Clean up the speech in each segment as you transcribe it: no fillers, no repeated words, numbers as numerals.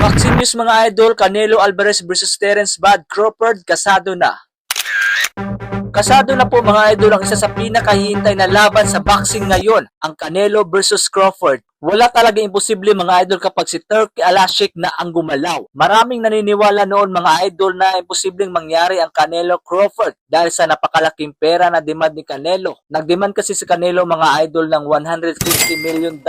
Boxing news mga idol, Canelo Alvarez versus Terence Bud Crawford, kasado na. Kasado na po mga idol ang isa sa pinakahihintay na laban sa boxing ngayon, ang Canelo versus Crawford. Wala talaga imposible mga idol kapag si Turki Al-Sheikh na ang gumalaw. Maraming naniniwala noon mga idol na imposibleng mangyari ang Canelo Crawford dahil sa napakalaking pera na demand ni Canelo. Nagdemand kasi si Canelo mga idol ng $150 million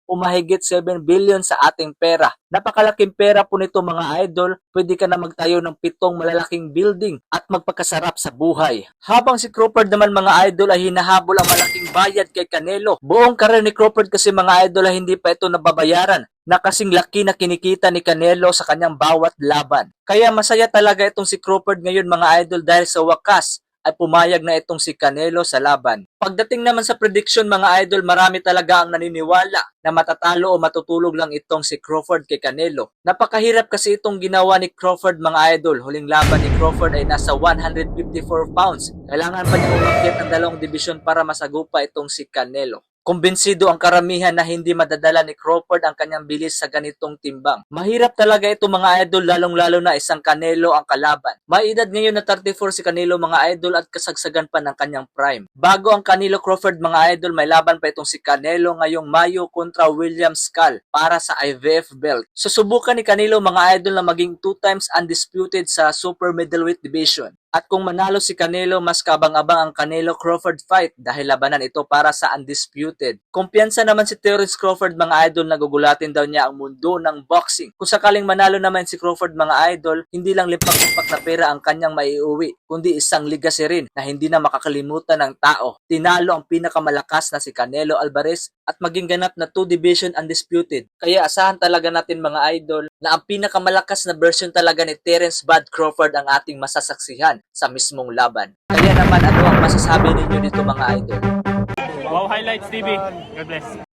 o mahigit 7 billion sa ating pera. Napakalaking pera po nito mga idol, pwede ka na magtayo ng 7 malalaking building at magpakasarap sa buhay. Habang si Crawford naman mga idol ay hinahabol ang malaking bayad kay Canelo. Buong karir ni Crawford kasi mga idol ay hindi pa ito nababayaran na kasing laki na kinikita ni Canelo sa kanyang bawat laban. Kaya masaya talaga itong si Crawford ngayon mga idol dahil sa wakas ay pumayag na itong si Canelo sa laban. Pagdating naman sa prediction mga idol, marami talaga ang naniniwala na matatalo o matutulog lang itong si Crawford kay Canelo. Napakahirap kasi itong ginawa ni Crawford mga idol. Huling laban ni Crawford ay nasa 154 pounds. Kailangan pa niya umakyat ng 2 division para masagupa itong si Canelo. Kumbinsido ang karamihan na hindi madadala ni Crawford ang kanyang bilis sa ganitong timbang. Mahirap talaga ito mga idol, lalong-lalo na isang Canelo ang kalaban. May edad ngayon na 34 si Canelo mga idol at kasagsagan pa ng kanyang prime. Bago ang Canelo Crawford mga idol, may laban pa itong si Canelo ngayong Mayo kontra William Skull para sa IBF belt. Susubukan ni Canelo mga idol na maging 2 times undisputed sa super middleweight division. At kung manalo si Canelo, mas kabang-abang ang Canelo-Crawford fight dahil labanan ito para sa undisputed. Kumpiyansa naman si Terence Crawford mga idol, nagugulatin daw niya ang mundo ng boxing. Kung sakaling manalo naman si Crawford mga idol, hindi lang limpak-limpak na pera ang kanyang maiuwi, kundi isang legacy rin na hindi na makakalimutan ng tao. Tinalo ang pinakamalakas na si Canelo Alvarez at maging ganap na 2 division undisputed. Kaya asahan talaga natin mga idol na ang pinakamalakas na version talaga ni Terence Bud Crawford ang ating masasaksihan sa mismong laban. Kaya naman ano ang masasabi ninyo dito mga idol? Wow Highlights TV. God bless.